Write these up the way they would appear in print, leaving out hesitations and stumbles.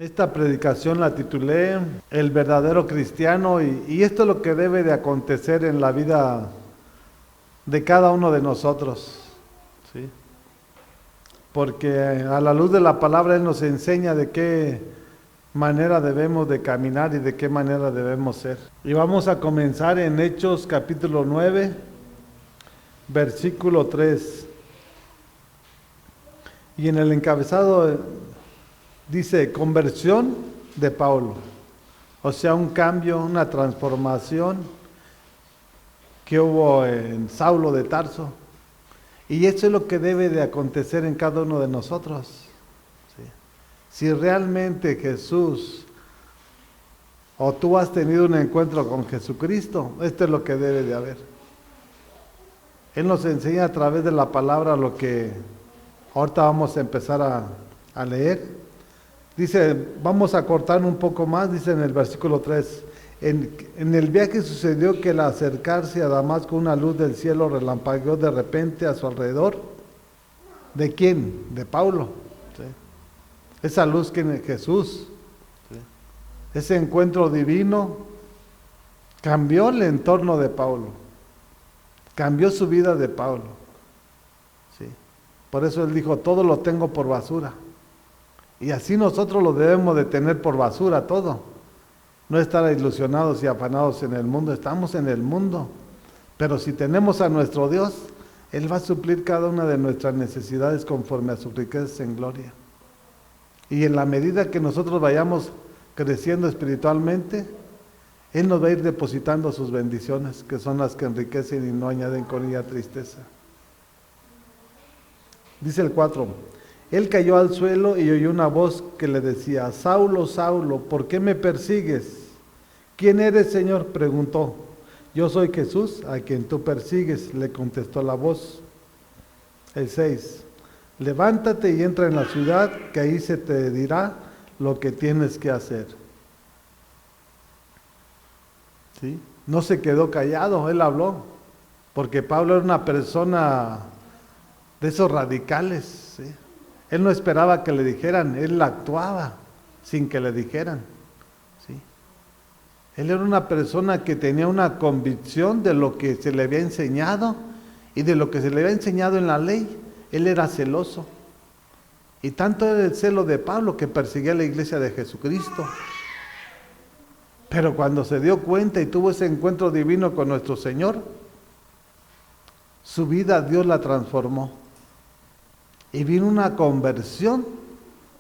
Esta predicación la titulé El verdadero cristiano y esto es lo que debe de acontecer en la vida de cada uno de nosotros, ¿sí? Porque a la luz de la palabra Él nos enseña de qué manera debemos de caminar y de qué manera debemos ser. Y vamos a comenzar en Hechos capítulo 9, versículo 3. Y en el encabezado dice conversión de Pablo, o sea, un cambio, una transformación que hubo en Saulo de Tarso. Y eso es lo que debe de acontecer en cada uno de nosotros, ¿sí? Si realmente Jesús o tú has tenido un encuentro con Jesucristo, esto es lo que debe de haber. Él nos enseña a través de la palabra lo que ahorita vamos a empezar a leer. Dice, vamos a cortar un poco más, dice en el versículo 3, en el viaje sucedió que al acercarse a Damasco una luz del cielo relampagueó de repente a su alrededor. ¿De quién? De Pablo, ¿sí? Esa luz que es Jesús, ¿sí? Ese encuentro divino cambió el entorno de Pablo, cambió su vida de Pablo, ¿sí? Por eso él dijo, todo lo tengo por basura. Y así nosotros lo debemos de tener por basura todo. No estar ilusionados y afanados en el mundo. Estamos en el mundo. Pero si tenemos a nuestro Dios, Él va a suplir cada una de nuestras necesidades conforme a sus riquezas en gloria. Y en la medida que nosotros vayamos creciendo espiritualmente, Él nos va a ir depositando sus bendiciones, que son las que enriquecen y no añaden con ella tristeza. Dice el 4. Él cayó al suelo y oyó una voz que le decía, Saulo, Saulo, ¿por qué me persigues? ¿Quién eres, Señor?, preguntó. Yo soy Jesús, a quien tú persigues, le contestó la voz. El 6. Levántate y entra en la ciudad, que ahí se te dirá lo que tienes que hacer. ¿Sí? No se quedó callado, él habló, porque Pablo era una persona de esos radicales, ¿sí? Él no esperaba que le dijeran, él actuaba sin que le dijeran, ¿sí? Él era una persona que tenía una convicción de lo que se le había enseñado y de lo que se le había enseñado en la ley. Él era celoso. Y tanto era el celo de Pablo que perseguía a la iglesia de Jesucristo. Pero cuando se dio cuenta y tuvo ese encuentro divino con nuestro Señor, su vida Dios la transformó. Y vino una conversión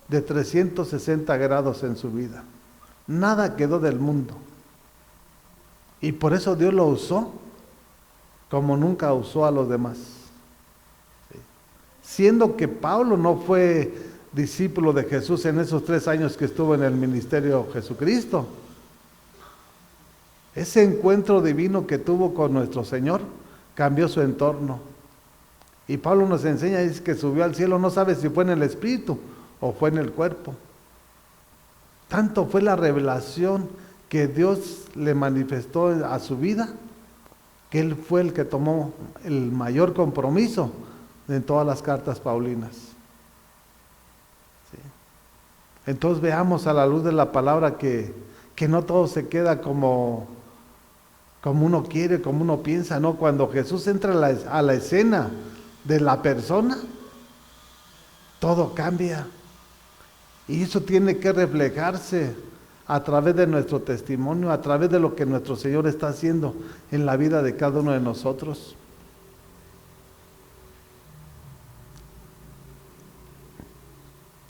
de 360 grados en su vida. Nada quedó del mundo. Y por eso Dios lo usó como nunca usó a los demás. ¿Sí? Siendo que Pablo no fue discípulo de Jesús en esos 3 años que estuvo en el ministerio Jesucristo. Ese encuentro divino que tuvo con nuestro Señor cambió su entorno. Y Pablo nos enseña, dice que subió al cielo, no sabe si fue en el espíritu o fue en el cuerpo. Tanto fue la revelación que Dios le manifestó a su vida, que él fue el que tomó el mayor compromiso en todas las cartas paulinas. ¿Sí? Entonces veamos a la luz de la palabra que no todo se queda como uno quiere, como uno piensa, ¿no? Cuando Jesús entra a la escena de la persona, todo cambia. Y eso tiene que reflejarse a través de nuestro testimonio, a través de lo que nuestro Señor está haciendo en la vida de cada uno de nosotros.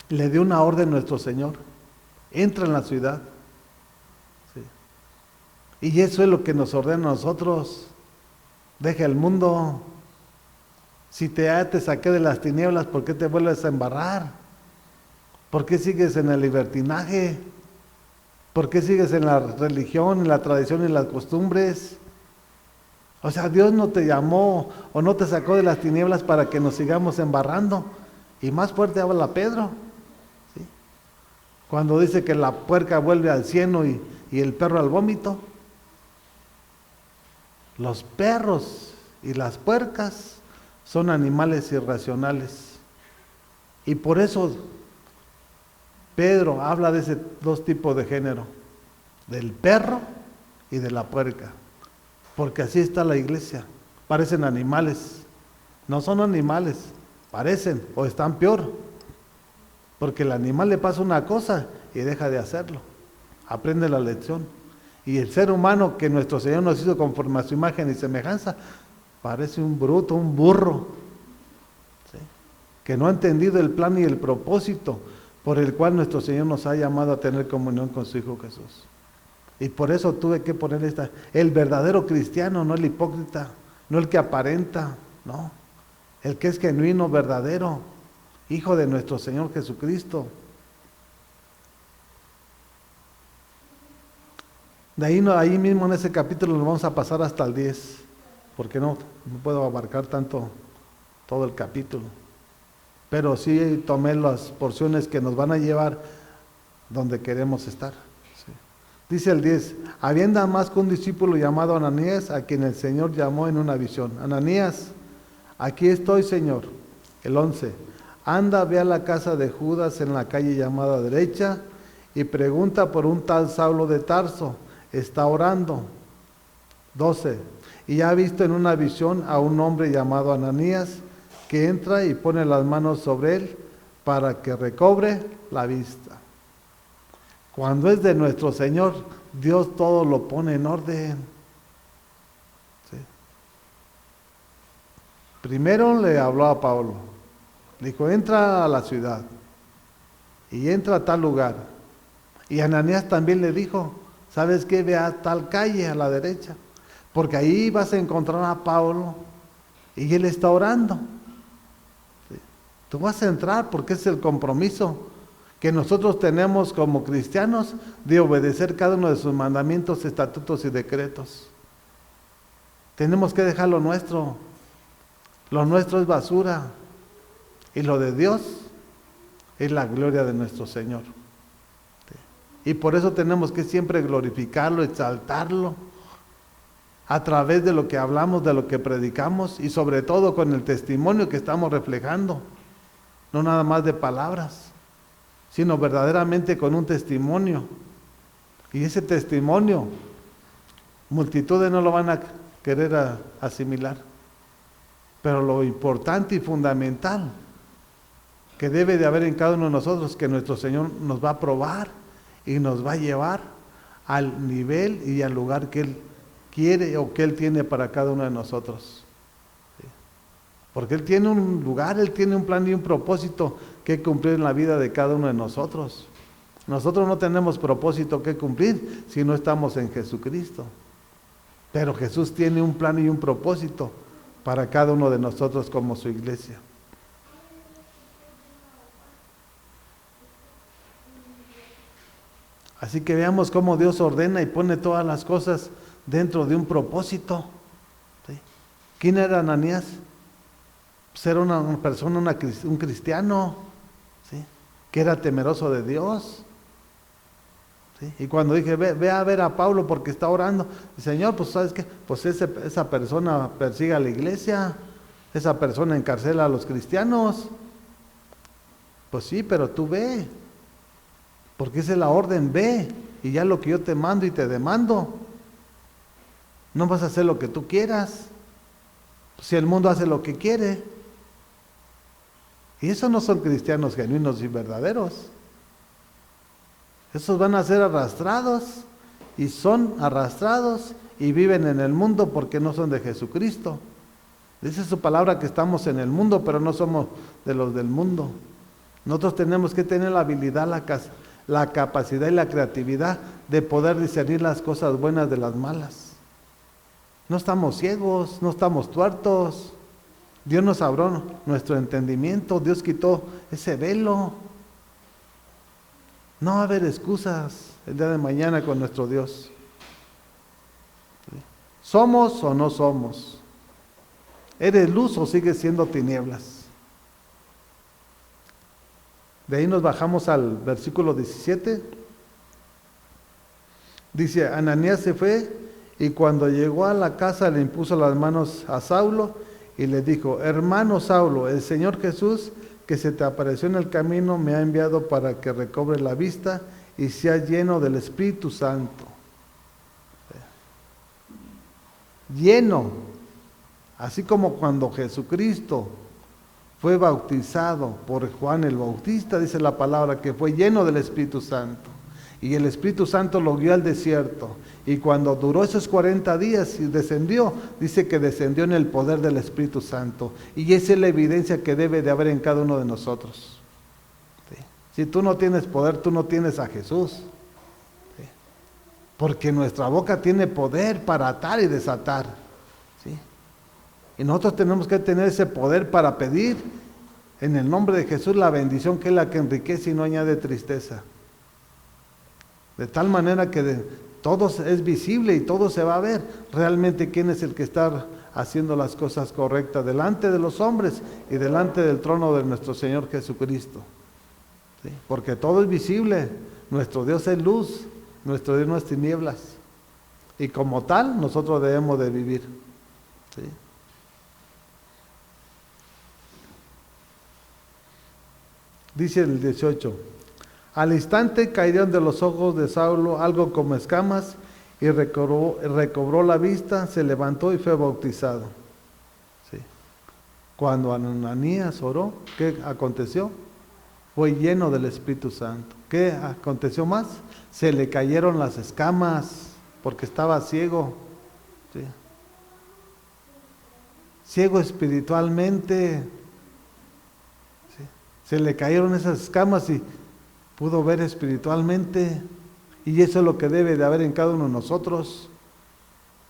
Le dio una orden nuestro Señor, entra en la ciudad. Sí. Y eso es lo que nos ordena a nosotros. Deja el mundo. Si te saqué de las tinieblas, ¿por qué te vuelves a embarrar? ¿Por qué sigues en el libertinaje? ¿Por qué sigues en la religión, en la tradición y en las costumbres? O sea, Dios no te llamó o no te sacó de las tinieblas para que nos sigamos embarrando. Y más fuerte habla Pedro, ¿sí? Cuando dice que la puerca vuelve al cieno y el perro al vómito. Los perros y las puercas son animales irracionales. Y por eso Pedro habla de ese dos tipos de género, del perro y de la puerca, porque así está la iglesia. Parecen animales, no son animales, parecen o están peor, porque el animal le pasa una cosa y deja de hacerlo, aprende la lección. Y el ser humano que nuestro Señor nos hizo conforme a su imagen y semejanza, parece un bruto, un burro, ¿sí? Que no ha entendido el plan y el propósito por el cual nuestro Señor nos ha llamado a tener comunión con su Hijo Jesús. Y por eso tuve que poner el verdadero cristiano, no el hipócrita, no el que aparenta, no, el que es genuino, verdadero, hijo de nuestro Señor Jesucristo. De ahí mismo en ese capítulo nos vamos a pasar hasta el 10, porque no puedo abarcar todo el capítulo. Pero sí tomé las porciones que nos van a llevar donde queremos estar. Sí. Dice el 10, habiendo más que un discípulo llamado Ananías, a quien el Señor llamó en una visión. Ananías, aquí estoy, Señor. El 11, anda, ve a la casa de Judas en la calle llamada Derecha y pregunta por un tal Saulo de Tarso, está orando. 12, y ha visto en una visión a un hombre llamado Ananías, que entra y pone las manos sobre él para que recobre la vista. Cuando es de nuestro Señor, Dios todo lo pone en orden. ¿Sí? Primero le habló a Pablo, le dijo, entra a la ciudad y entra a tal lugar. Y Ananías también le dijo, ¿sabes qué? Ve a tal calle a la derecha, porque ahí vas a encontrar a Pablo y él está orando. Tú vas a entrar porque es el compromiso que nosotros tenemos como cristianos de obedecer cada uno de sus mandamientos, estatutos y decretos. Tenemos que dejar lo nuestro. Lo nuestro es basura y lo de Dios es la gloria de nuestro Señor. Y por eso tenemos que siempre glorificarlo, exaltarlo a través de lo que hablamos, de lo que predicamos y sobre todo con el testimonio que estamos reflejando. No nada más de palabras, sino verdaderamente con un testimonio. Y ese testimonio, multitudes no lo van a querer asimilar. Pero lo importante y fundamental que debe de haber en cada uno de nosotros, que nuestro Señor nos va a probar y nos va a llevar al nivel y al lugar que Él quiere o que Él tiene para cada uno de nosotros. Porque Él tiene un lugar, Él tiene un plan y un propósito que cumplir en la vida de cada uno de nosotros. Nosotros no tenemos propósito que cumplir si no estamos en Jesucristo. Pero Jesús tiene un plan y un propósito para cada uno de nosotros como su iglesia. Así que veamos cómo Dios ordena y pone todas las cosas dentro de un propósito. ¿Sí? ¿Quién era Ananías? Pues era una persona, un cristiano, ¿sí? Que era temeroso de Dios. ¿Sí? Y cuando dije, ve a ver a Pablo porque está orando, Señor, pues ¿sabes qué? Pues esa persona persigue a la iglesia, esa persona encarcela a los cristianos. Pues sí, pero tú ve, porque esa es la orden, ve, y ya lo que yo te mando y te demando. No vas a hacer lo que tú quieras, si el mundo hace lo que quiere. Y esos no son cristianos genuinos y verdaderos. Esos van a ser arrastrados y son arrastrados y viven en el mundo porque no son de Jesucristo. Dice su palabra que estamos en el mundo, pero no somos de los del mundo. Nosotros tenemos que tener la habilidad, la capacidad y la creatividad de poder discernir las cosas buenas de las malas. No estamos ciegos, no estamos tuertos. Dios nos abrió nuestro entendimiento, Dios quitó ese velo. No va a haber excusas el día de mañana con nuestro Dios. ¿Somos o no somos? ¿Eres luz o sigues siendo tinieblas? De ahí nos bajamos al versículo 17. Dice, Ananías se fue y cuando llegó a la casa le impuso las manos a Saulo y le dijo, hermano Saulo, el Señor Jesús que se te apareció en el camino me ha enviado para que recobre la vista y seas lleno del Espíritu Santo. Lleno, así como cuando Jesucristo fue bautizado por Juan el Bautista, dice la palabra, que fue lleno del Espíritu Santo. Y el Espíritu Santo lo guió al desierto. Y cuando duró esos 40 días y descendió, dice que descendió en el poder del Espíritu Santo. Y esa es la evidencia que debe de haber en cada uno de nosotros. ¿Sí? Si tú no tienes poder, tú no tienes a Jesús. ¿Sí? Porque nuestra boca tiene poder para atar y desatar. ¿Sí? Y nosotros tenemos que tener ese poder para pedir en el nombre de Jesús la bendición, que es la que enriquece y no añade tristeza. De tal manera que todo es visible y todo se va a ver realmente quién es el que está haciendo las cosas correctas delante de los hombres y delante del trono de nuestro Señor Jesucristo. ¿Sí? Porque todo es visible. Nuestro Dios es luz, nuestro Dios no es tinieblas. Y como tal, nosotros debemos de vivir. ¿Sí? Dice el 18. Al instante cayeron de los ojos de Saulo algo como escamas y recobró la vista, se levantó y fue bautizado. Sí. Cuando Ananías oró, ¿qué aconteció? Fue lleno del Espíritu Santo. ¿Qué aconteció más? Se le cayeron las escamas porque estaba ciego. Sí. Ciego espiritualmente. Sí. Se le cayeron esas escamas y pudo ver espiritualmente, y eso es lo que debe de haber en cada uno de nosotros.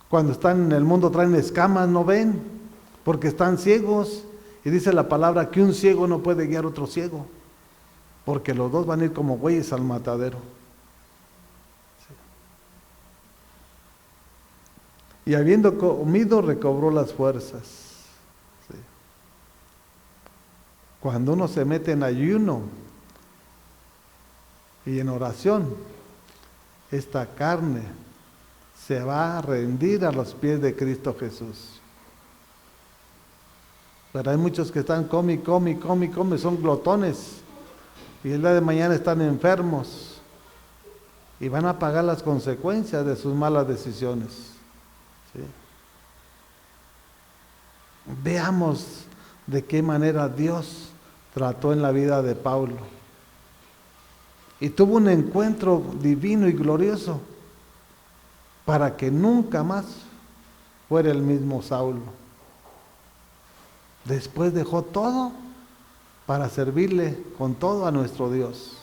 Cuando están en el mundo traen escamas, no ven, porque están ciegos, y dice la palabra que un ciego no puede guiar a otro ciego, porque los dos van a ir como bueyes al matadero. Sí. Y habiendo comido, recobró las fuerzas. Sí. Cuando uno se mete en ayuno y en oración, esta carne se va a rendir a los pies de Cristo Jesús. Pero hay muchos que están come, son glotones, y el día de mañana están enfermos y van a pagar las consecuencias de sus malas decisiones. ¿Sí? Veamos de qué manera Dios trató en la vida de Pablo. Y tuvo un encuentro divino y glorioso para que nunca más fuera el mismo Saulo. Después dejó todo para servirle con todo a nuestro Dios.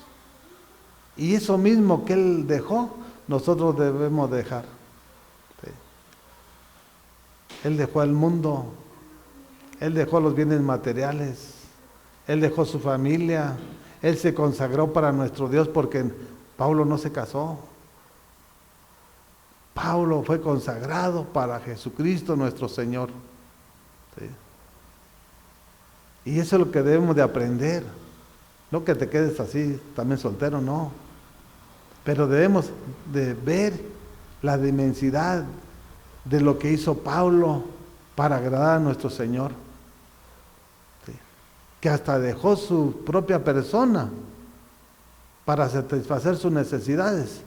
Y eso mismo que él dejó, nosotros debemos dejar. Sí. Él dejó el mundo, él dejó los bienes materiales, él dejó su familia. Él se consagró para nuestro Dios porque Pablo no se casó. Pablo fue consagrado para Jesucristo nuestro Señor. ¿Sí? Y eso es lo que debemos de aprender. No que te quedes así, también soltero, no. Pero debemos de ver la inmensidad de lo que hizo Pablo para agradar a nuestro Señor. Que hasta dejó su propia persona para satisfacer sus necesidades,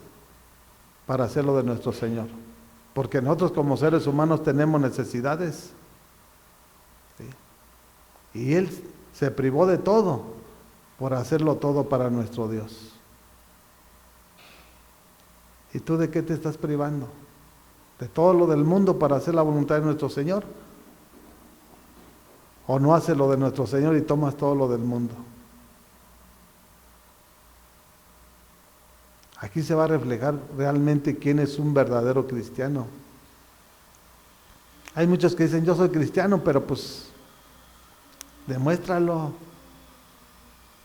para hacerlo de nuestro Señor. Porque nosotros como seres humanos tenemos necesidades. ¿Sí? Y Él se privó de todo por hacerlo todo para nuestro Dios. ¿Y tú de qué te estás privando? ¿De todo lo del mundo para hacer la voluntad de nuestro Señor? ¿O no haces lo de nuestro Señor y tomas todo lo del mundo? Aquí se va a reflejar realmente quién es un verdadero cristiano. Hay muchos que dicen, yo soy cristiano, pero pues demuéstralo.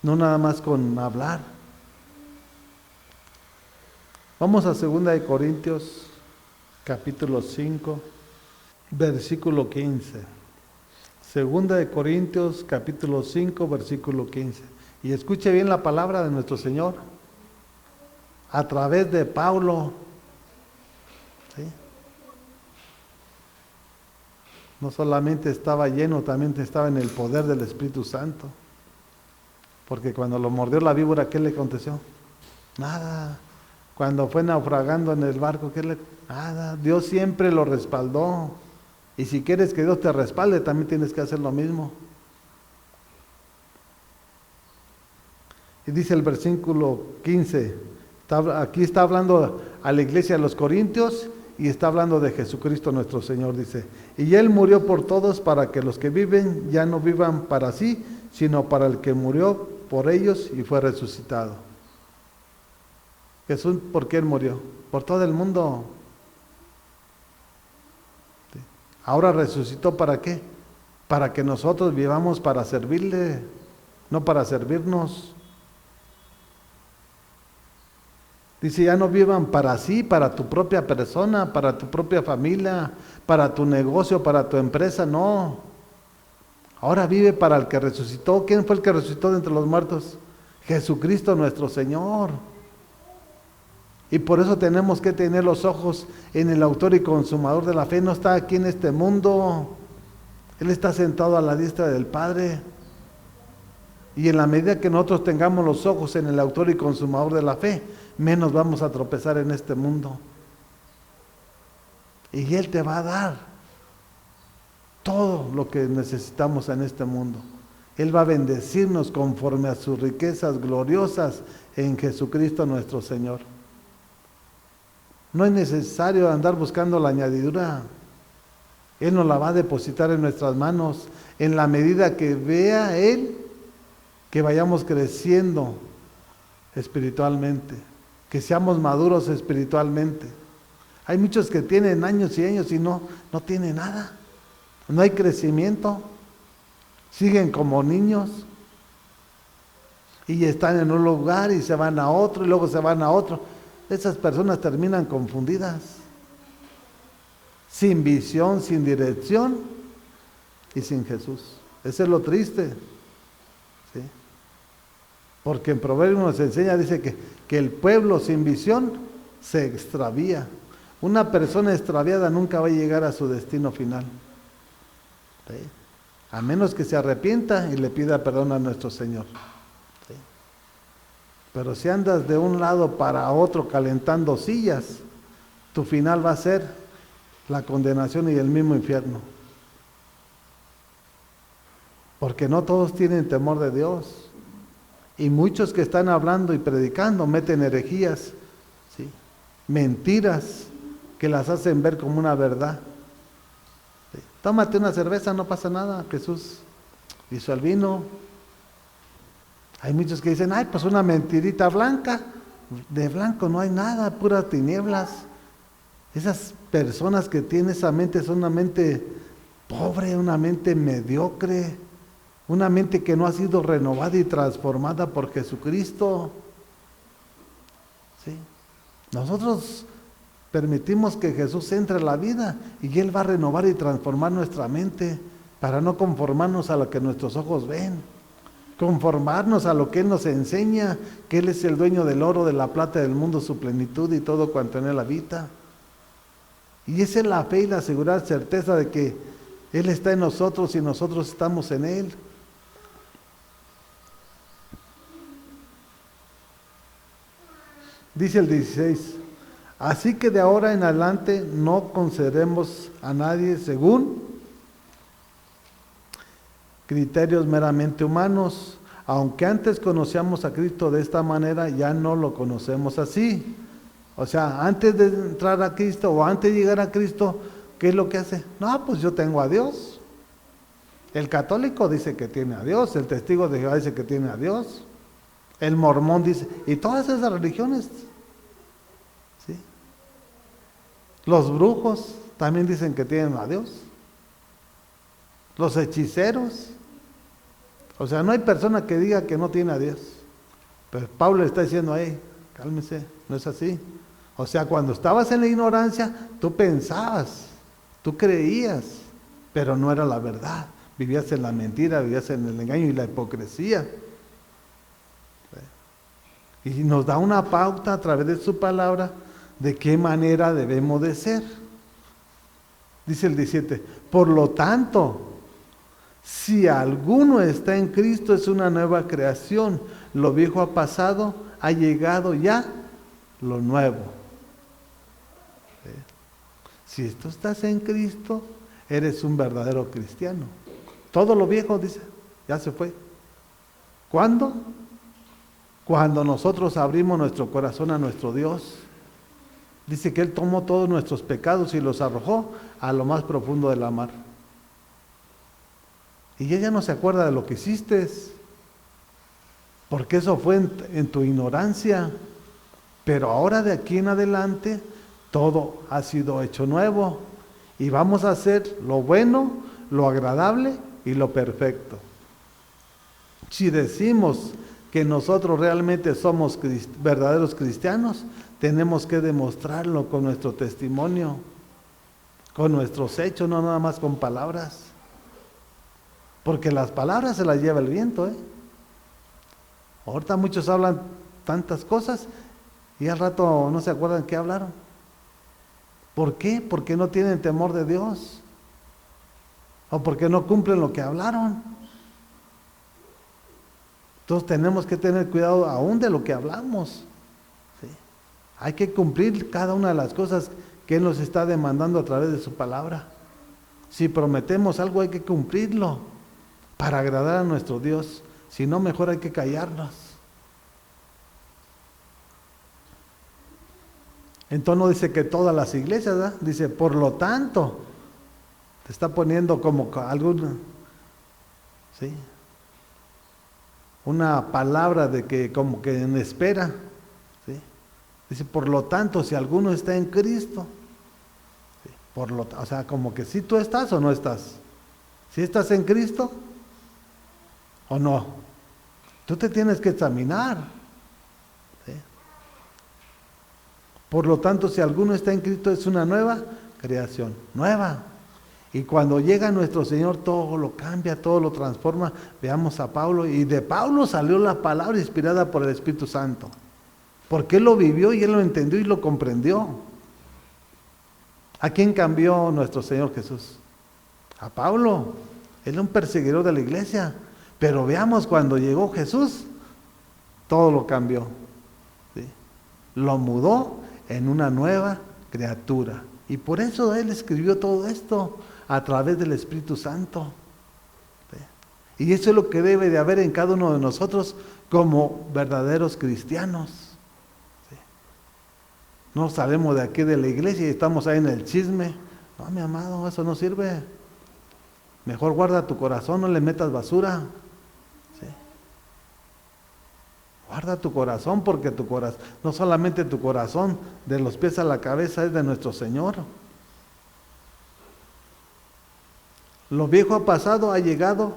No nada más con hablar. Vamos a 2 de Corintios, capítulo 5, versículo 15. 2 de Corintios, capítulo 5, versículo 15. Y escuche bien la palabra de nuestro Señor a través de Pablo. ¿Sí? No solamente estaba lleno, también estaba en el poder del Espíritu Santo. Porque cuando lo mordió la víbora, ¿qué le aconteció? Nada. Cuando fue naufragando en el barco, nada. Dios siempre lo respaldó. Y si quieres que Dios te respalde, también tienes que hacer lo mismo. Y dice el versículo 15, aquí está hablando a la iglesia de los Corintios y está hablando de Jesucristo nuestro Señor, dice, y Él murió por todos para que los que viven ya no vivan para sí, sino para el que murió por ellos y fue resucitado. Jesús, ¿por qué Él murió? Por todo el mundo. ¿Sí? Ahora resucitó, ¿para qué? Para que nosotros vivamos para servirle, no para servirnos. Dice, ya no vivan para sí, para tu propia persona, para tu propia familia, para tu negocio, para tu empresa, no. Ahora vive para el que resucitó. ¿Quién fue el que resucitó de entre los muertos? Jesucristo nuestro Señor. Y por eso tenemos que tener los ojos en el autor y consumador de la fe. No está aquí en este mundo. Él está sentado a la diestra del Padre. Y en la medida que nosotros tengamos los ojos en el autor y consumador de la fe, menos vamos a tropezar en este mundo. Y Él te va a dar todo lo que necesitamos en este mundo. Él va a bendecirnos conforme a sus riquezas gloriosas en Jesucristo nuestro Señor. No es necesario andar buscando la añadidura. Él nos la va a depositar en nuestras manos en la medida que vea Él que vayamos creciendo espiritualmente, que seamos maduros espiritualmente. Hay muchos que tienen años y años y no tienen nada. No hay crecimiento. Siguen como niños. Y están en un lugar y se van a otro y luego se van a otro. Esas personas terminan confundidas. Sin visión, sin dirección y sin Jesús. Eso es lo triste. ¿Sí? Porque en Proverbios nos enseña, dice que el pueblo sin visión se extravía. Una persona extraviada nunca va a llegar a su destino final. ¿Sí? A menos que se arrepienta y le pida perdón a nuestro Señor. ¿Sí? Pero si andas de un lado para otro calentando sillas, tu final va a ser la condenación y el mismo infierno. Porque no todos tienen temor de Dios. Y muchos que están hablando y predicando meten herejías, ¿sí? Mentiras que las hacen ver como una verdad. ¿Sí? Tómate una cerveza, no pasa nada. Jesús hizo el vino. Hay muchos que dicen, ay, pues una mentirita blanca. De blanco no hay nada, puras tinieblas. Esas personas que tienen esa mente son una mente pobre, una mente mediocre, una mente que no ha sido renovada y transformada por Jesucristo. ¿Sí? Nosotros permitimos que Jesús entre en la vida y Él va a renovar y transformar nuestra mente para no conformarnos a lo que nuestros ojos ven, conformarnos a lo que Él nos enseña, que Él es el dueño del oro, de la plata, del mundo, su plenitud y todo cuanto en Él habita. Y esa es la fe y la seguridad, certeza de que Él está en nosotros y nosotros estamos en Él. Dice el 16, así que de ahora en adelante no concederemos a nadie según criterios meramente humanos. Aunque antes conocíamos a Cristo de esta manera, ya no lo conocemos así. O sea, antes de entrar a Cristo o antes de llegar a Cristo, ¿qué es lo que hace? No, pues yo tengo a Dios. El católico dice que tiene a Dios, el testigo de Jehová dice que tiene a Dios, el mormón dice, y todas esas religiones, ¿sí? Los brujos también dicen que tienen a Dios, los hechiceros. O sea, no hay persona que diga que no tiene a Dios. Pero Pablo está diciendo, cálmese, no es así. O sea, cuando estabas en la ignorancia, tú pensabas, tú creías, pero no era la verdad. Vivías en la mentira, vivías en el engaño y la hipocresía. Y nos da una pauta a través de su palabra de qué manera debemos de ser. Dice el 17, por lo tanto, Si alguno está en Cristo, es una nueva creación. Lo viejo ha pasado, ha llegado ya lo nuevo. Si tú estás en Cristo, eres un verdadero cristiano. Todo lo viejo, dice, ya se fue. ¿Cuándo? Cuando nosotros abrimos nuestro corazón a nuestro Dios. Dice que Él tomó todos nuestros pecados y los arrojó a lo más profundo de la mar. Y ella no se acuerda de lo que hiciste, porque eso fue en tu ignorancia. Pero ahora de aquí en adelante, todo ha sido hecho nuevo. Y vamos a hacer lo bueno, lo agradable y lo perfecto. Si decimos que nosotros realmente somos verdaderos cristianos, tenemos que demostrarlo con nuestro testimonio, con nuestros hechos, no nada más con palabras. Porque las palabras se las lleva el viento, Ahorita muchos hablan tantas cosas y al rato no se acuerdan qué hablaron. ¿Por qué? Porque no tienen temor de Dios. O porque no cumplen lo que hablaron. Entonces tenemos que tener cuidado aún de lo que hablamos. ¿Sí? Hay que cumplir cada una de las cosas que Él nos está demandando a través de su palabra. Si prometemos algo, hay que cumplirlo para agradar a nuestro Dios. Si no, mejor hay que callarnos. Entonces no dice que todas las iglesias, ¿verdad? Dice, por lo tanto, te está poniendo como alguna, ¿sí? Una palabra de que como que en espera, ¿sí? Dice, por lo tanto, si alguno está en Cristo, ¿sí? O sea, como que si tú estás o no estás. Si estás en Cristo o no. Tú te tienes que examinar. ¿Sí? Por lo tanto, si alguno está en Cristo, es una nueva creación. Nueva. Y cuando llega nuestro Señor, todo lo cambia, todo lo transforma. Veamos a Pablo. Y de Pablo salió la palabra inspirada por el Espíritu Santo. Porque él lo vivió y él lo entendió y lo comprendió. ¿A quién cambió nuestro Señor Jesús? A Pablo. Él era un perseguidor de la iglesia. Pero veamos, cuando llegó Jesús, todo lo cambió. ¿Sí? Lo mudó en una nueva criatura. Y por eso Él escribió todo esto a través del Espíritu Santo. ¿Sí? Y eso es lo que debe de haber en cada uno de nosotros como verdaderos cristianos. ¿Sí? No salimos de aquí de la iglesia y estamos ahí en el chisme. No, mi amado, eso no sirve. Mejor guarda tu corazón, no le metas basura. ¿Sí? Guarda tu corazón, porque tu corazón, no solamente tu corazón, de los pies a la cabeza es de nuestro Señor. Lo viejo ha pasado, ha llegado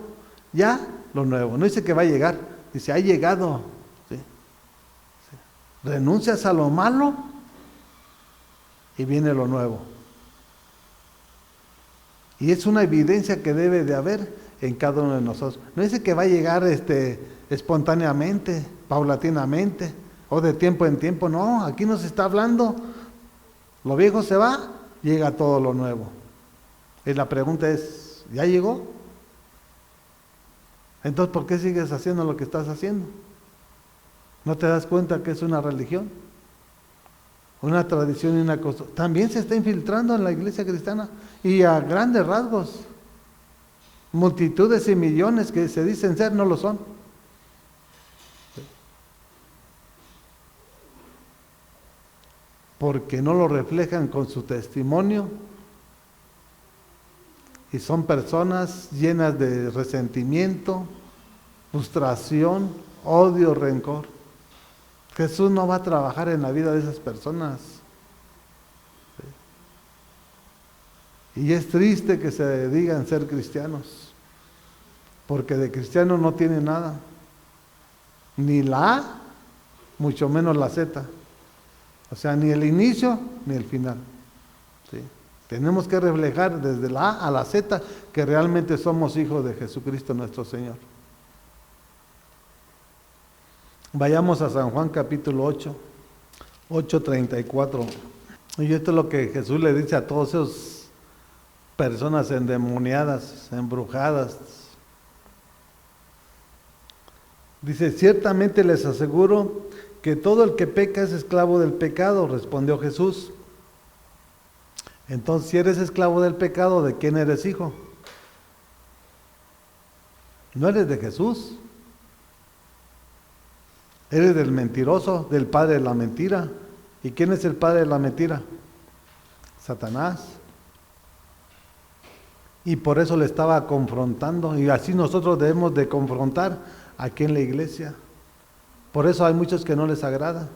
ya lo nuevo. No dice que va a llegar, dice ha llegado. ¿Sí? ¿Sí? Renuncias a lo malo y viene lo nuevo. Y es una evidencia que debe de haber en cada uno de nosotros. No dice que va a llegar espontáneamente, paulatinamente, o de tiempo en tiempo. No, aquí nos está hablando, lo viejo se va, llega todo lo nuevo. Y la pregunta es, ¿ya llegó? Entonces, ¿por qué sigues haciendo lo que estás haciendo? ¿No te das cuenta que es una religión? Una tradición y una costumbre. También se está infiltrando en la iglesia cristiana y a grandes rasgos. Multitudes y millones que se dicen ser no lo son. Porque no lo reflejan con su testimonio y son personas llenas de resentimiento, frustración, odio, rencor. Jesús no va a trabajar en la vida de esas personas. Y es triste que se digan ser cristianos, porque de cristiano no tiene nada, ni la A, mucho menos la Z. O sea, ni el inicio ni el final. ¿Sí? Tenemos que reflejar desde la A a la Z que realmente somos hijos de Jesucristo nuestro Señor. Vayamos a San Juan capítulo 8, 8:34. Y esto es lo que Jesús le dice a todas esas personas endemoniadas, embrujadas, Dice, ciertamente les aseguro que todo el que peca es esclavo del pecado, respondió Jesús. Entonces, si eres esclavo del pecado, ¿de quién eres hijo? No eres de Jesús. Eres del mentiroso, del padre de la mentira. ¿Y quién es el padre de la mentira? Satanás. Y por eso le estaba confrontando. Y así nosotros debemos de confrontar aquí en la iglesia. Por eso hay muchos que no les agrada.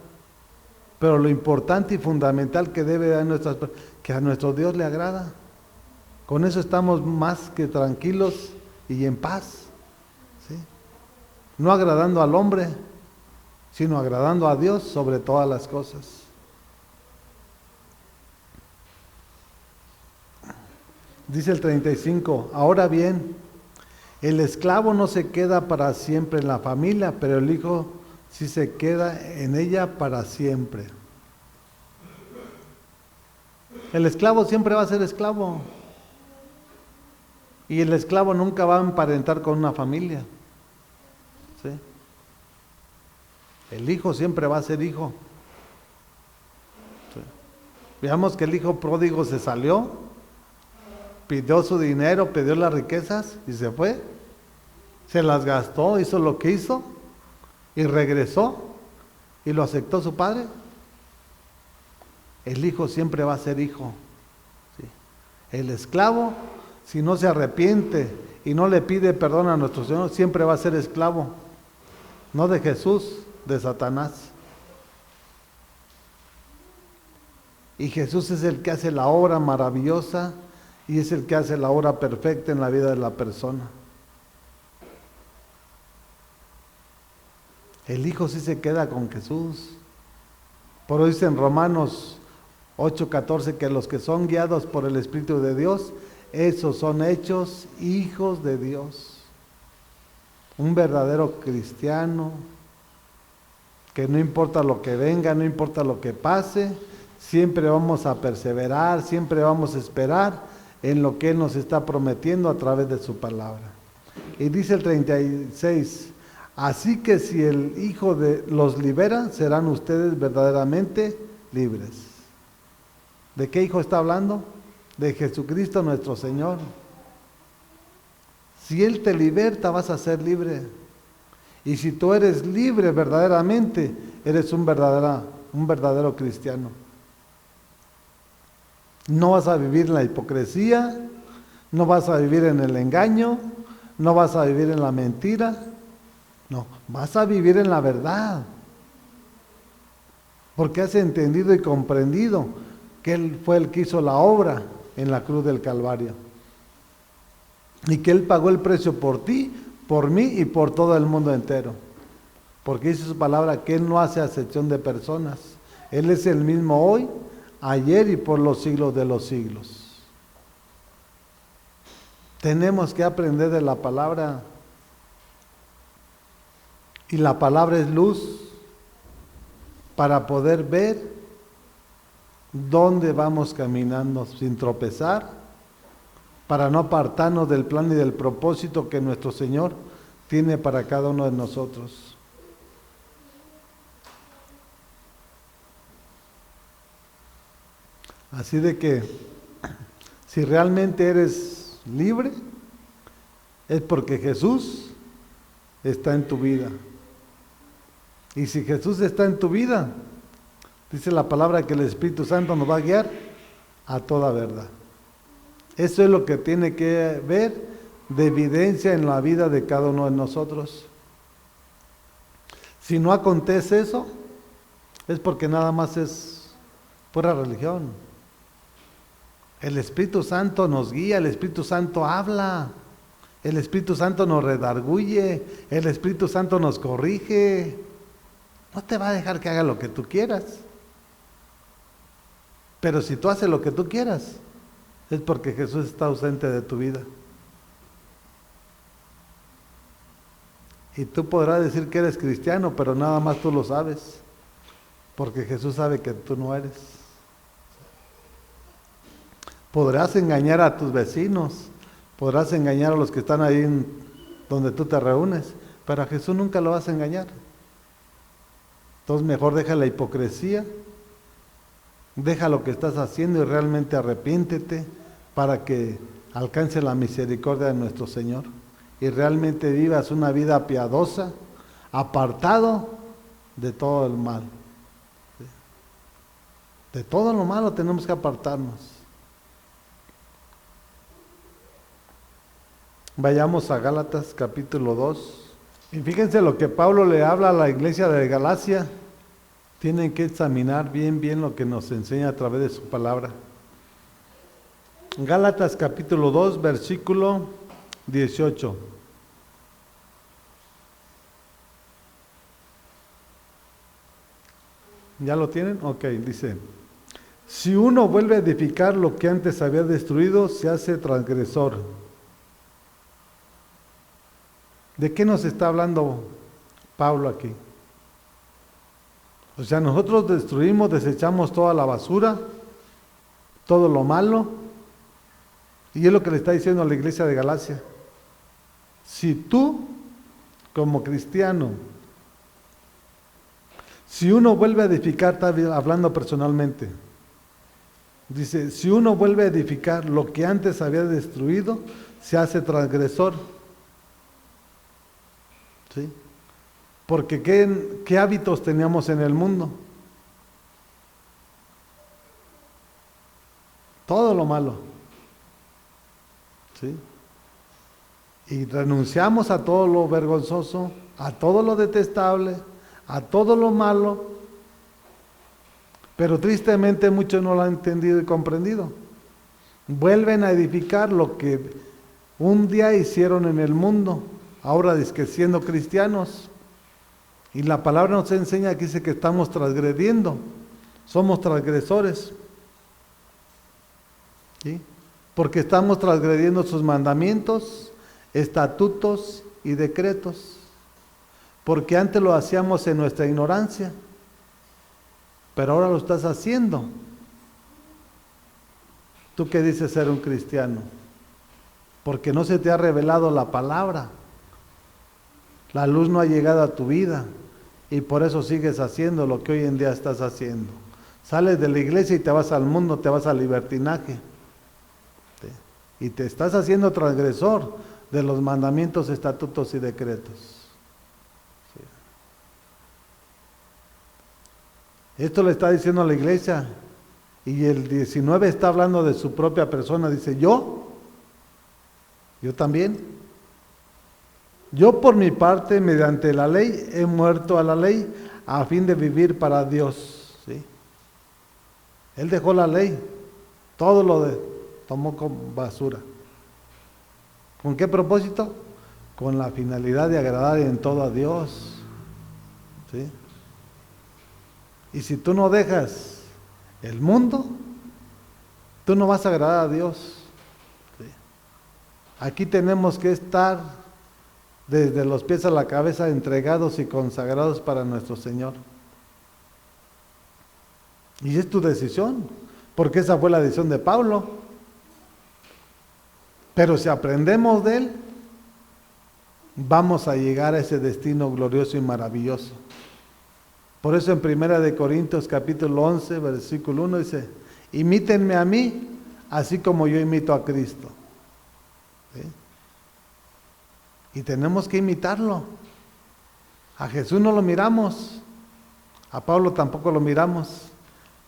Pero lo importante y fundamental que debe dar que a nuestro Dios le agrada. Con eso estamos más que tranquilos y en paz. ¿Sí? No agradando al hombre, sino agradando a Dios sobre todas las cosas. Dice el 35, ahora bien, el esclavo no se queda para siempre en la familia, pero el hijo sí se queda en ella para siempre. El esclavo siempre va a ser esclavo. Y el esclavo nunca va a emparentar con una familia. ¿Sí? El hijo siempre va a ser hijo. ¿Sí? Veamos que el hijo pródigo se salió, pidió su dinero, pidió las riquezas y se fue. Se las gastó, hizo lo que hizo y regresó y lo aceptó su padre. El hijo siempre va a ser hijo. ¿Sí? El esclavo, si no se arrepiente y no le pide perdón a nuestro Señor, siempre va a ser esclavo. No de Jesús, de Satanás. Y Jesús es el que hace la obra maravillosa y es el que hace la obra perfecta en la vida de la persona. El Hijo sí se queda con Jesús. Por eso dice en Romanos 8:14 que los que son guiados por el Espíritu de Dios, esos son hechos hijos de Dios. Un verdadero cristiano, que no importa lo que venga, no importa lo que pase, siempre vamos a perseverar, siempre vamos a esperar en lo que Él nos está prometiendo a través de su palabra. Y dice el 36, así que si el Hijo los libera, serán ustedes verdaderamente libres. ¿De qué Hijo está hablando? De Jesucristo nuestro Señor. Si Él te liberta, vas a ser libre. Y si tú eres libre verdaderamente, eres un verdadero cristiano. No vas a vivir en la hipocresía, no vas a vivir en el engaño, no vas a vivir en la mentira, no, vas a vivir en la verdad. Porque has entendido y comprendido que Él fue el que hizo la obra en la cruz del Calvario. Y que Él pagó el precio por ti, por mí y por todo el mundo entero. Porque dice su palabra que Él no hace acepción de personas. Él es el mismo hoy, ayer y por los siglos de los siglos. Tenemos que aprender de la palabra. Y la palabra es luz para poder ver dónde vamos caminando sin tropezar, para no apartarnos del plan y del propósito que nuestro Señor tiene para cada uno de nosotros. Así de que, si realmente eres libre, es porque Jesús está en tu vida. Y si Jesús está en tu vida, dice la palabra que el Espíritu Santo nos va a guiar a toda verdad. Eso es lo que tiene que ver de evidencia en la vida de cada uno de nosotros. Si no acontece eso, es porque nada más es pura religión. El Espíritu Santo nos guía, el Espíritu Santo habla, el Espíritu Santo nos redarguye, el Espíritu Santo nos corrige. No te va a dejar que haga lo que tú quieras. Pero si tú haces lo que tú quieras, es porque Jesús está ausente de tu vida. Y tú podrás decir que eres cristiano, pero nada más tú lo sabes, porque Jesús sabe que tú no eres. Podrás engañar a tus vecinos, podrás engañar a los que están ahí donde tú te reúnes, pero a Jesús nunca lo vas a engañar. Entonces mejor deja la hipocresía, deja lo que estás haciendo y realmente arrepiéntete para que alcance la misericordia de nuestro Señor y realmente vivas una vida piadosa, apartado de todo el mal. De todo lo malo tenemos que apartarnos. Vayamos a Gálatas capítulo 2. Y fíjense lo que Pablo le habla a la iglesia de Galacia. Tienen que examinar bien lo que nos enseña a través de su palabra. Gálatas capítulo 2, versículo 18. ¿Ya lo tienen? Ok, dice: si uno vuelve a edificar lo que antes había destruido, se hace transgresor. ¿De qué nos está hablando Pablo aquí? O sea, nosotros destruimos, desechamos toda la basura, todo lo malo, y es lo que le está diciendo a la iglesia de Galacia. Si tú, como cristiano, si uno vuelve a edificar, está hablando personalmente, dice, si uno vuelve a edificar lo que antes había destruido, se hace transgresor. ¿Sí? Porque ¿qué hábitos teníamos en el mundo? Todo lo malo. ¿Sí? Y renunciamos a todo lo vergonzoso, a todo lo detestable, a todo lo malo, pero tristemente muchos no lo han entendido y comprendido. Vuelven a edificar lo que un día hicieron en el mundo, ahora es que siendo cristianos. Y la palabra nos enseña que dice que estamos transgrediendo, somos transgresores. ¿Sí? Porque estamos transgrediendo sus mandamientos, estatutos y decretos. Porque antes lo hacíamos en nuestra ignorancia, pero ahora lo estás haciendo. ¿Tú qué dices ser un cristiano? Porque no se te ha revelado la palabra. La luz no ha llegado a tu vida y por eso sigues haciendo lo que hoy en día estás haciendo. Sales de la iglesia y te vas al mundo, te vas al libertinaje. Y te estás haciendo transgresor de los mandamientos, estatutos y decretos. Esto le está diciendo a la iglesia, y el 19 está hablando de su propia persona, dice, yo también. Yo por mi parte, mediante la ley, he muerto a la ley a fin de vivir para Dios. ¿Sí? Él dejó la ley, todo tomó como basura. ¿Con qué propósito? Con la finalidad de agradar en todo a Dios. ¿Sí? Y si tú no dejas el mundo, tú no vas a agradar a Dios. ¿Sí? Aquí tenemos que estar desde los pies a la cabeza entregados y consagrados para nuestro Señor. Y es tu decisión, porque esa fue la decisión de Pablo. Pero si aprendemos de él, vamos a llegar a ese destino glorioso y maravilloso. Por eso en 1 Corintios capítulo 11, versículo 1 dice, imítenme a mí, así como yo imito a Cristo. ¿Sí? Y tenemos que imitarlo. A Jesús no lo miramos, a Pablo tampoco lo miramos,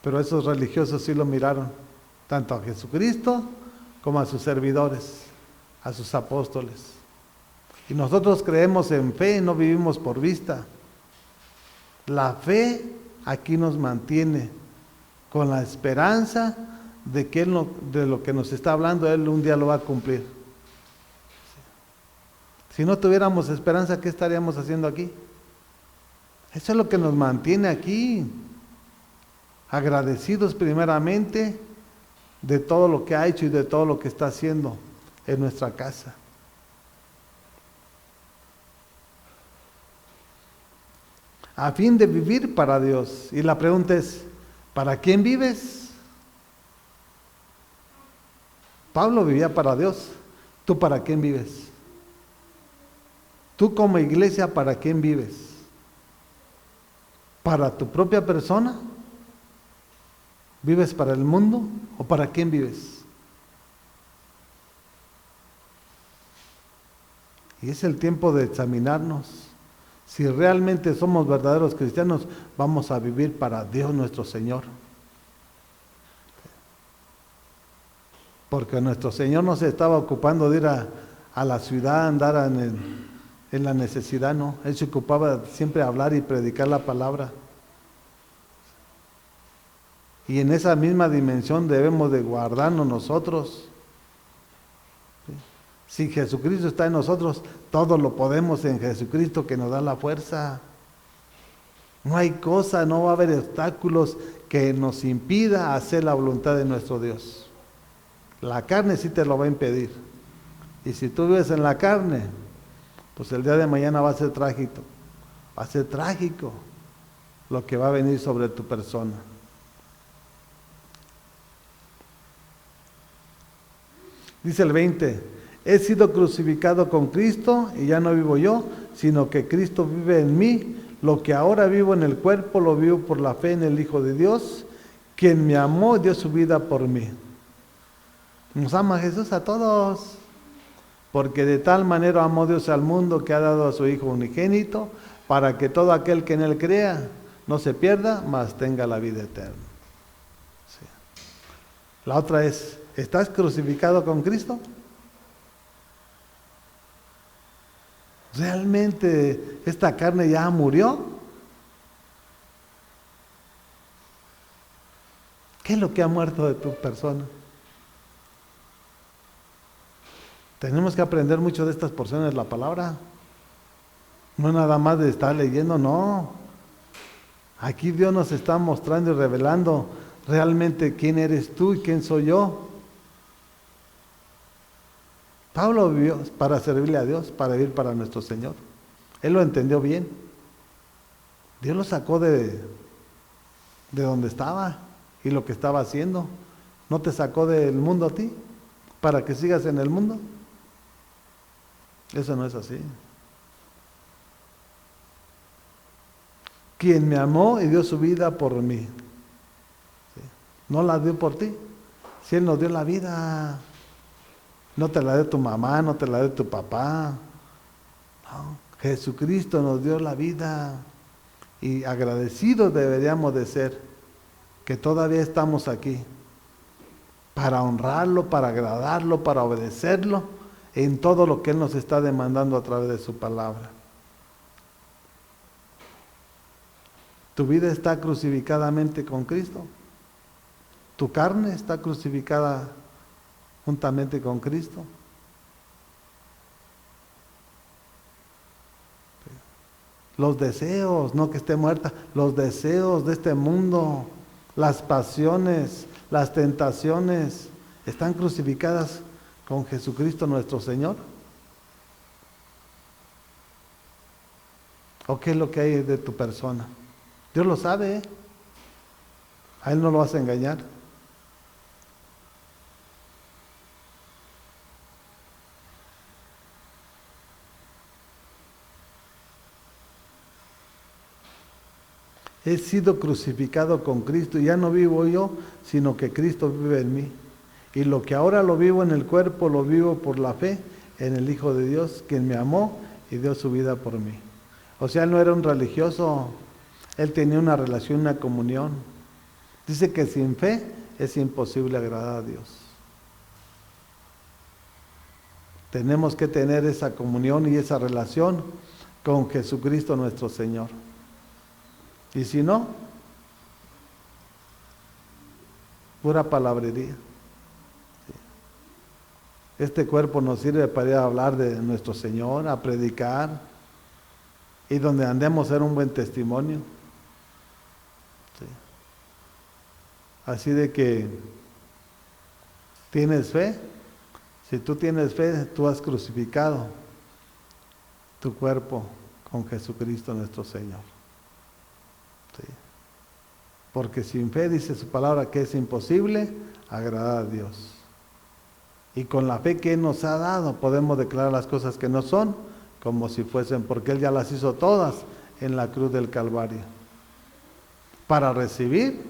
pero esos religiosos sí lo miraron, tanto a Jesucristo como a sus servidores, a sus apóstoles. Y nosotros creemos en fe, no vivimos por vista. La fe aquí nos mantiene con la esperanza de que de lo que nos está hablando, Él un día lo va a cumplir. Si no tuviéramos esperanza, ¿qué estaríamos haciendo aquí? Eso es lo que nos mantiene aquí, agradecidos primeramente de todo lo que ha hecho y de todo lo que está haciendo en nuestra casa. A fin de vivir para Dios. Y la pregunta es, ¿para quién vives? Pablo vivía para Dios. ¿Tú para quién vives? Tú como iglesia, ¿para quién vives? ¿Para tu propia persona? ¿Vives para el mundo o para quién vives? Y es el tiempo de examinarnos. Si realmente somos verdaderos cristianos, vamos a vivir para Dios nuestro Señor. Porque nuestro Señor no se estaba ocupando de ir a la ciudad, andar en la necesidad, no. Él se ocupaba siempre de hablar y predicar la palabra. Y en esa misma dimensión debemos de guardarnos nosotros. Si Jesucristo está en nosotros, todo lo podemos en Jesucristo que nos da la fuerza. No hay cosa, no va a haber obstáculos que nos impida hacer la voluntad de nuestro Dios. La carne sí te lo va a impedir. Y si tú vives en la carne, pues el día de mañana va a ser trágico. Va a ser trágico lo que va a venir sobre tu persona. Dice el 20, he sido crucificado con Cristo y ya no vivo yo, sino que Cristo vive en mí. Lo que ahora vivo en el cuerpo lo vivo por la fe en el Hijo de Dios, quien me amó y dio su vida por mí. Nos ama Jesús a todos, porque de tal manera amó Dios al mundo que ha dado a su Hijo unigénito, para que todo aquel que en Él crea no se pierda, mas tenga la vida eterna. Sí. La otra es, ¿estás crucificado con Cristo? ¿Realmente esta carne ya murió? ¿Qué es lo que ha muerto de tu persona? Tenemos que aprender mucho de estas porciones de la palabra. No nada más de estar leyendo, no. Aquí Dios nos está mostrando y revelando realmente quién eres tú y quién soy yo. Pablo vivió para servirle a Dios, para vivir para nuestro Señor. Él lo entendió bien. Dios lo sacó de donde estaba y lo que estaba haciendo. ¿No te sacó del mundo a ti para que sigas en el mundo? Eso no es así. Quien me amó y dio su vida por mí. ¿Sí? No la dio por ti. Si Él nos dio la vida, no te la dio tu mamá, no te la dio tu papá. No. Jesucristo nos dio la vida. Y agradecidos deberíamos de ser que todavía estamos aquí. Para honrarlo, para agradarlo, para obedecerlo en todo lo que Él nos está demandando a través de su palabra. ¿Tu vida está crucificadamente con Cristo? ¿Tu carne está crucificada juntamente con Cristo? Los deseos, no que esté muerta, los deseos de este mundo, las pasiones, las tentaciones, ¿están crucificadas con Jesucristo nuestro Señor? ¿O qué es lo que hay de tu persona? Dios lo sabe, ¿eh? A Él no lo vas a engañar. He sido crucificado con Cristo y ya no vivo yo, sino que Cristo vive en mí. Y lo que ahora lo vivo en el cuerpo, lo vivo por la fe en el Hijo de Dios, quien me amó y dio su vida por mí. O sea, Él no era un religioso, Él tenía una relación, una comunión. Dice que sin fe es imposible agradar a Dios. Tenemos que tener esa comunión y esa relación con Jesucristo nuestro Señor. Y si no, pura palabrería. Este cuerpo nos sirve para ir a hablar de nuestro Señor, a predicar, y donde andemos ser un buen testimonio. Sí. Así de que, ¿tienes fe? Si tú tienes fe, tú has crucificado tu cuerpo con Jesucristo nuestro Señor. Sí. Porque sin fe, dice su palabra, que es imposible agradar a Dios. Y con la fe que Él nos ha dado, podemos declarar las cosas que no son como si fuesen, porque Él ya las hizo todas en la cruz del Calvario. Para recibir,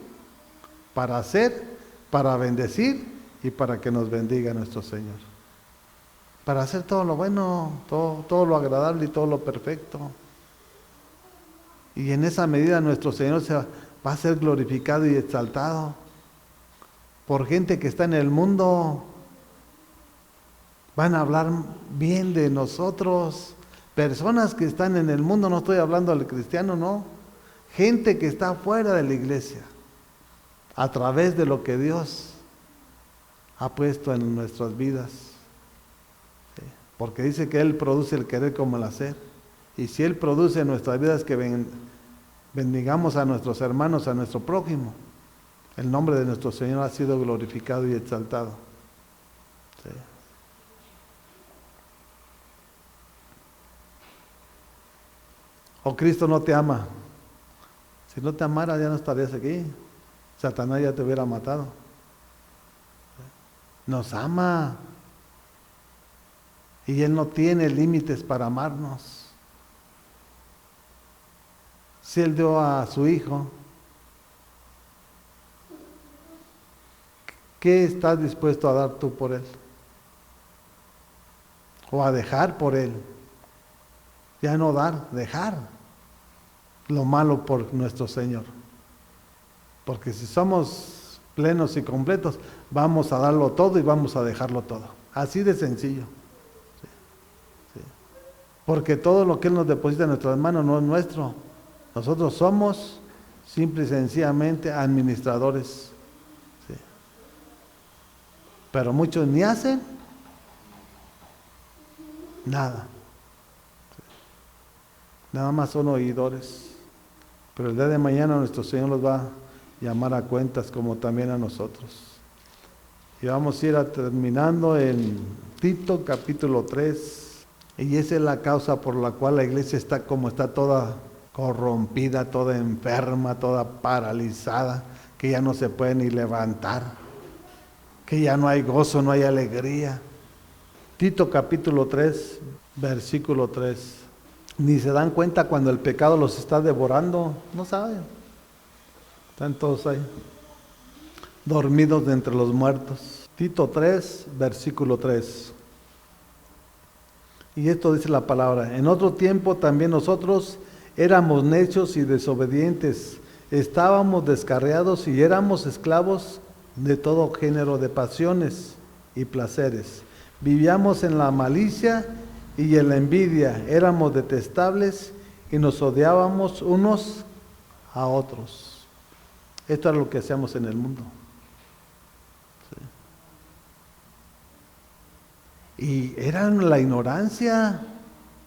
para hacer, para bendecir y para que nos bendiga nuestro Señor. Para hacer todo lo bueno, todo lo agradable y todo lo perfecto. Y en esa medida nuestro Señor va a ser glorificado y exaltado por gente que está en el mundo. Van a hablar bien de nosotros. Personas que están en el mundo, no estoy hablando del cristiano, no. Gente que está fuera de la iglesia, a través de lo que Dios ha puesto en nuestras vidas. ¿Sí? Porque dice que Él produce el querer como el hacer. Y si Él produce en nuestras vidas que bendigamos a nuestros hermanos, a nuestro prójimo, el nombre de nuestro Señor ha sido glorificado y exaltado. ¿Sí? O Cristo no te ama. Si no te amara ya no estarías aquí. Satanás ya te hubiera matado. Nos ama. Y Él no tiene límites para amarnos. Si Él dio a su Hijo, ¿qué estás dispuesto a dar tú por Él? O a dejar por Él. Ya no dar, dejar lo malo por nuestro Señor. Porque si somos plenos y completos, vamos a darlo todo y vamos a dejarlo todo. Así de sencillo. Sí, sí. Porque todo lo que Él nos deposita en nuestras manos no es nuestro. Nosotros somos simple y sencillamente administradores. Sí. Pero muchos ni hacen nada. Sí. Nada más son oidores. Pero el día de mañana nuestro Señor los va a llamar a cuentas como también a nosotros. Y vamos a ir terminando en Tito capítulo 3. Y esa es la causa por la cual la iglesia está como está, toda corrompida, toda enferma, toda paralizada, que ya no se puede ni levantar, que ya no hay gozo, no hay alegría. Tito capítulo 3, versículo 3. Ni se dan cuenta cuando el pecado los está devorando, no saben. Están todos ahí, dormidos de entre los muertos. Tito 3, versículo 3. Y esto dice la palabra: en otro tiempo también nosotros éramos necios y desobedientes, estábamos descarriados y éramos esclavos de todo género de pasiones y placeres. Vivíamos en la malicia y en la envidia, éramos detestables y nos odiábamos unos a otros. Esto es lo que hacíamos en el mundo. Sí. Y era la ignorancia.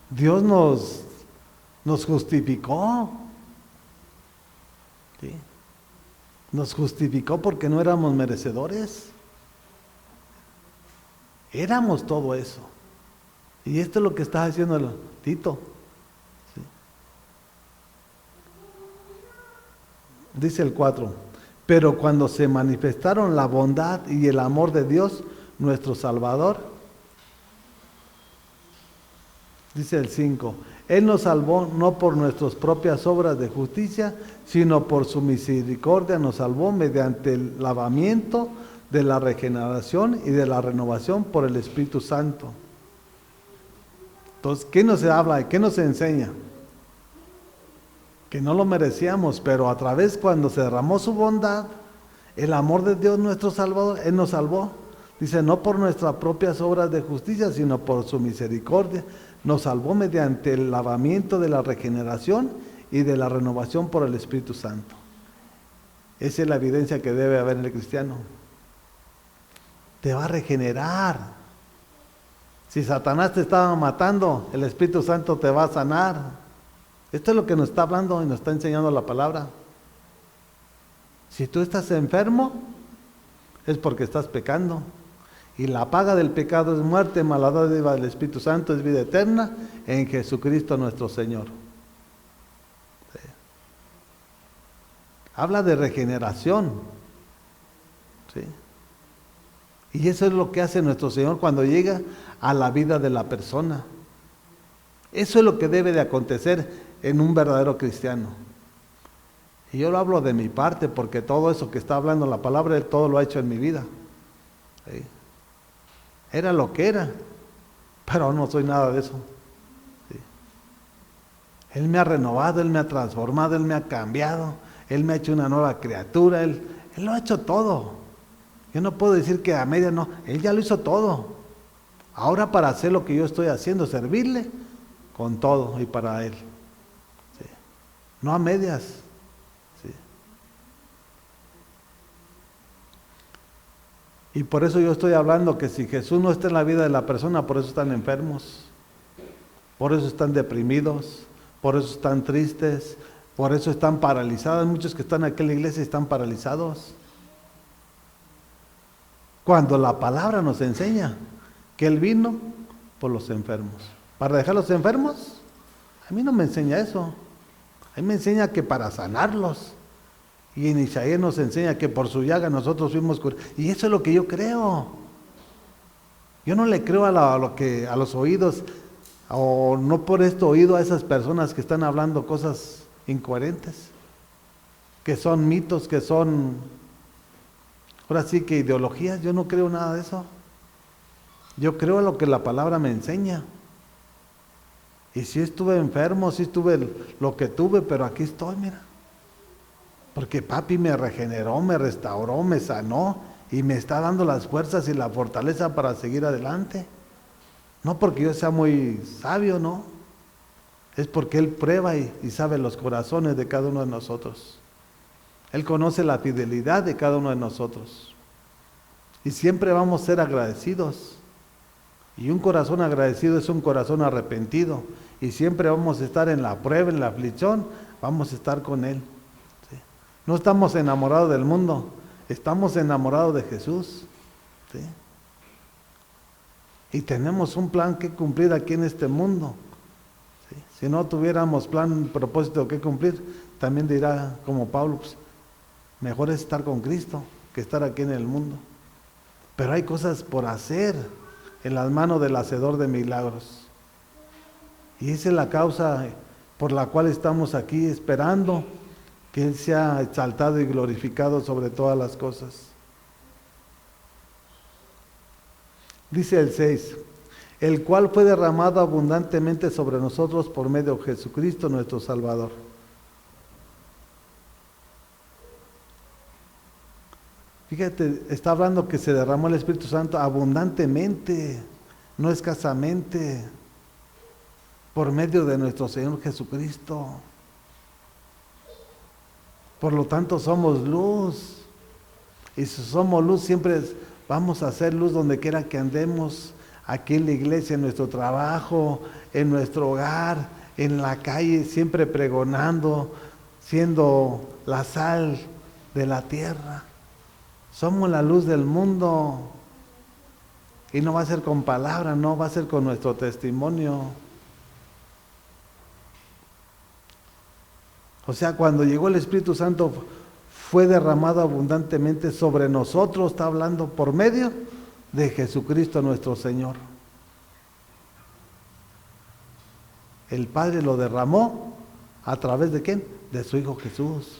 Dios nos justificó. ¿Sí? Nos justificó porque no éramos merecedores. Éramos todo eso. Y esto es lo que está haciendo el Tito. ¿Sí? Dice el 4. Pero cuando se manifestaron la bondad y el amor de Dios, nuestro Salvador, dice el 5, Él nos salvó no por nuestras propias obras de justicia, sino por su misericordia nos salvó mediante el lavamiento de la regeneración y de la renovación por el Espíritu Santo. Entonces, ¿qué nos habla? ¿Qué nos enseña? Que no lo merecíamos, pero a través cuando se derramó su bondad, el amor de Dios nuestro Salvador, Él nos salvó. Dice, no por nuestras propias obras de justicia, sino por su misericordia. Nos salvó mediante el lavamiento de la regeneración y de la renovación por el Espíritu Santo. Esa es la evidencia que debe haber en el cristiano. Te va a regenerar. Si Satanás te estaba matando, el Espíritu Santo te va a sanar. Esto es lo que nos está hablando y nos está enseñando la palabra. Si tú estás enfermo, es porque estás pecando. Y la paga del pecado es muerte, mas la dádiva del Espíritu Santo es vida eterna en Jesucristo nuestro Señor. Sí. Habla de regeneración. ¿Sí? Y eso es lo que hace nuestro Señor cuando llega a la vida de la persona. Eso es lo que debe de acontecer en un verdadero cristiano. Y yo lo hablo de mi parte, porque todo eso que está hablando la palabra, Él todo lo ha hecho en mi vida. ¿Sí? Era lo que era, pero no soy nada de eso. ¿Sí? Él me ha renovado, Él me ha transformado, Él me ha cambiado, Él me ha hecho una nueva criatura, Él lo ha hecho todo. Yo no puedo decir que a media no, Él ya lo hizo todo. Ahora para hacer lo que yo estoy haciendo, servirle con todo y para Él. ¿Sí? No a medias. ¿Sí? Y por eso yo estoy hablando que si Jesús no está en la vida de la persona, por eso están enfermos, por eso están deprimidos, por eso están tristes, por eso están paralizados. Muchos que están aquí en la iglesia están paralizados. Cuando la palabra nos enseña que Él vino por los enfermos. ¿Para dejarlos enfermos? A mí no me enseña eso. A mí me enseña que para sanarlos. Y en Isaías nos enseña que por su llaga nosotros fuimos curados. Y eso es lo que yo creo. Yo no le creo a los oídos, o no por esto oído a esas personas que están hablando cosas incoherentes, que son mitos, que son, ahora sí que ideologías. Yo no creo nada de eso. Yo creo en lo que la palabra me enseña. Y sí estuve enfermo, sí estuve lo que tuve, pero aquí estoy, mira. Porque papi me regeneró, me restauró, me sanó y me está dando las fuerzas y la fortaleza para seguir adelante. No porque yo sea muy sabio, no. Es porque Él prueba y sabe los corazones de cada uno de nosotros. Él conoce la fidelidad de cada uno de nosotros. Y siempre vamos a ser agradecidos. Y un corazón agradecido es un corazón arrepentido. Y siempre vamos a estar en la prueba, en la aflicción, vamos a estar con Él. ¿Sí? No estamos enamorados del mundo, estamos enamorados de Jesús. ¿Sí? Y tenemos un plan que cumplir aquí en este mundo. ¿Sí? Si no tuviéramos plan, propósito que cumplir, también dirá como Pablo, pues, mejor es estar con Cristo que estar aquí en el mundo. Pero hay cosas por hacer en las manos del hacedor de milagros. Y esa es la causa por la cual estamos aquí esperando que Él sea exaltado y glorificado sobre todas las cosas. Dice el 6, el cual fue derramado abundantemente sobre nosotros por medio de Jesucristo nuestro Salvador. Fíjate, está hablando que se derramó el Espíritu Santo abundantemente, no escasamente, por medio de nuestro Señor Jesucristo. Por lo tanto somos luz, y si somos luz siempre vamos a ser luz donde quiera que andemos, aquí en la iglesia, en nuestro trabajo, en nuestro hogar, en la calle, siempre pregonando, siendo la sal de la tierra. Somos la luz del mundo. Y no va a ser con palabras, no, va a ser con nuestro testimonio. O sea, cuando llegó el Espíritu Santo, fue derramado abundantemente sobre nosotros, está hablando por medio de Jesucristo nuestro Señor. El Padre lo derramó a través de ¿quién? De su Hijo Jesús.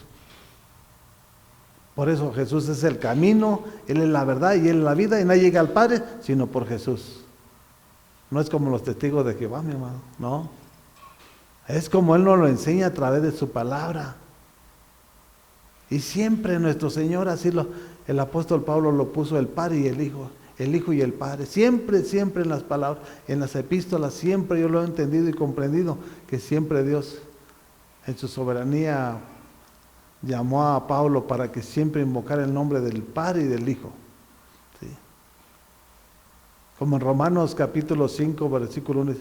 Por eso Jesús es el camino, Él es la verdad y Él es la vida, y nadie llega al Padre sino por Jesús. No es como los testigos de Jehová, mi amado, no. Es como Él nos lo enseña a través de su palabra. Y siempre nuestro Señor, así el apóstol Pablo lo puso, el Padre y el Hijo y el Padre. Siempre, siempre en las palabras, en las epístolas, siempre yo lo he entendido y comprendido, que siempre Dios en su soberanía llamó a Pablo para que siempre invocara el nombre del Padre y del Hijo. ¿Sí? Como en Romanos capítulo 5, versículo 1,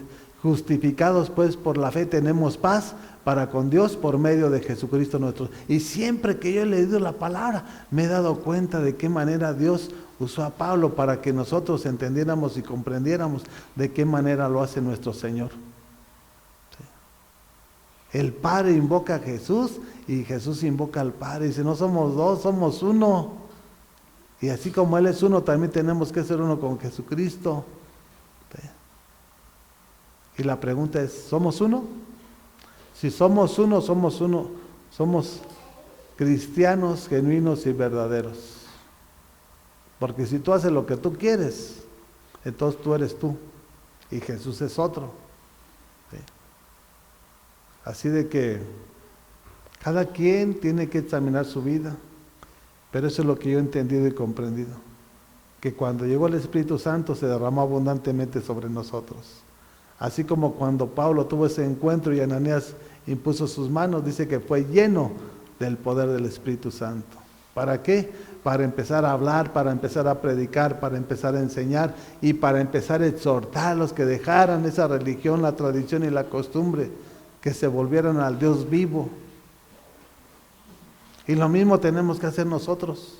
justificados pues por la fe tenemos paz para con Dios por medio de Jesucristo nuestro. Y siempre que yo he leído la palabra, me he dado cuenta de qué manera Dios usó a Pablo para que nosotros entendiéramos y comprendiéramos de qué manera lo hace nuestro Señor. El Padre invoca a Jesús y Jesús invoca al Padre. Dice, no somos dos, somos uno. Y así como Él es uno, también tenemos que ser uno con Jesucristo. Y la pregunta es, ¿somos uno? Si somos uno, somos cristianos genuinos y verdaderos. Porque si tú haces lo que tú quieres, entonces tú eres tú y Jesús es otro. ¿Sí? Así de que cada quien tiene que examinar su vida, pero eso es lo que yo he entendido y comprendido, que cuando llegó el Espíritu Santo se derramó abundantemente sobre nosotros. Así como cuando Pablo tuvo ese encuentro y Ananías impuso sus manos, dice que fue lleno del poder del Espíritu Santo. ¿Para qué? Para empezar a hablar, para empezar a predicar, para empezar a enseñar y para empezar a exhortar a los que dejaran esa religión, la tradición y la costumbre, que se volvieran al Dios vivo. Y lo mismo tenemos que hacer nosotros.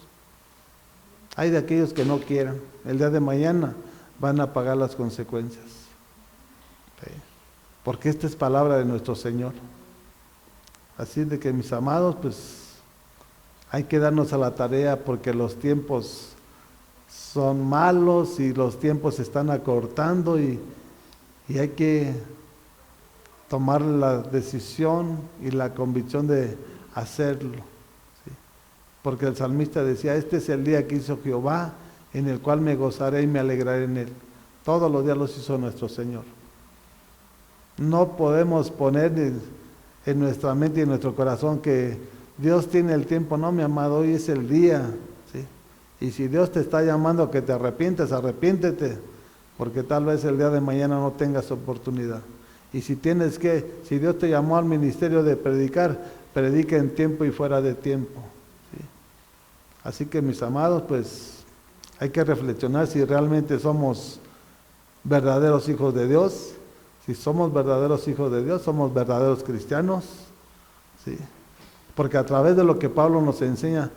Hay de aquellos que no quieran, el día de mañana van a pagar las consecuencias. ¿Sí? Porque esta es palabra de nuestro Señor. Así de que, mis amados, pues hay que darnos a la tarea porque los tiempos son malos y los tiempos se están acortando y hay que tomar la decisión y la convicción de hacerlo. ¿Sí? Porque el salmista decía, este es el día que hizo Jehová, en el cual me gozaré y me alegraré en él. Todos los días los hizo nuestro Señor. No podemos poner en nuestra mente y en nuestro corazón que Dios tiene el tiempo. No, mi amado, hoy es el día. ¿Sí? Y si Dios te está llamando a que te arrepientes, arrepiéntete, porque tal vez el día de mañana no tengas oportunidad. Y si Dios te llamó al ministerio de predicar, predica en tiempo y fuera de tiempo. ¿Sí? Así que, mis amados, pues hay que reflexionar si realmente somos verdaderos hijos de Dios. Si somos verdaderos hijos de Dios, somos verdaderos cristianos. ¿Sí? Porque a través de lo que Pablo nos enseña,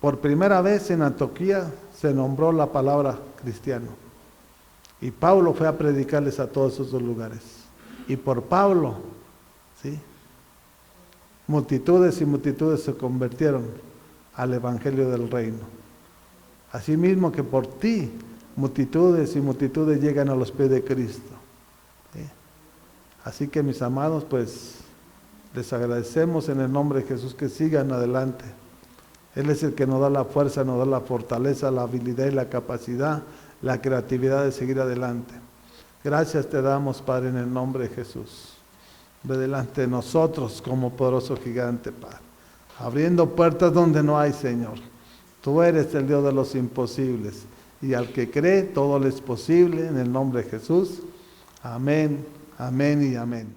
por primera vez en Antioquía se nombró la palabra cristiano. Y Pablo fue a predicarles a todos esos lugares. Y por Pablo, ¿sí?, multitudes y multitudes se convirtieron al evangelio del reino. Asimismo que por ti, multitudes y multitudes llegan a los pies de Cristo. ¿Sí? Así que, mis amados, pues les agradecemos en el nombre de Jesús que sigan adelante. Él es el que nos da la fuerza, nos da la fortaleza, la habilidad y la capacidad, la creatividad de seguir adelante. Gracias te damos, Padre, en el nombre de Jesús. Ve delante de nosotros como poderoso gigante, Padre, abriendo puertas donde no hay, Señor. Tú eres el Dios de los imposibles, y al que cree todo le es posible, en el nombre de Jesús. Amén, amén y amén.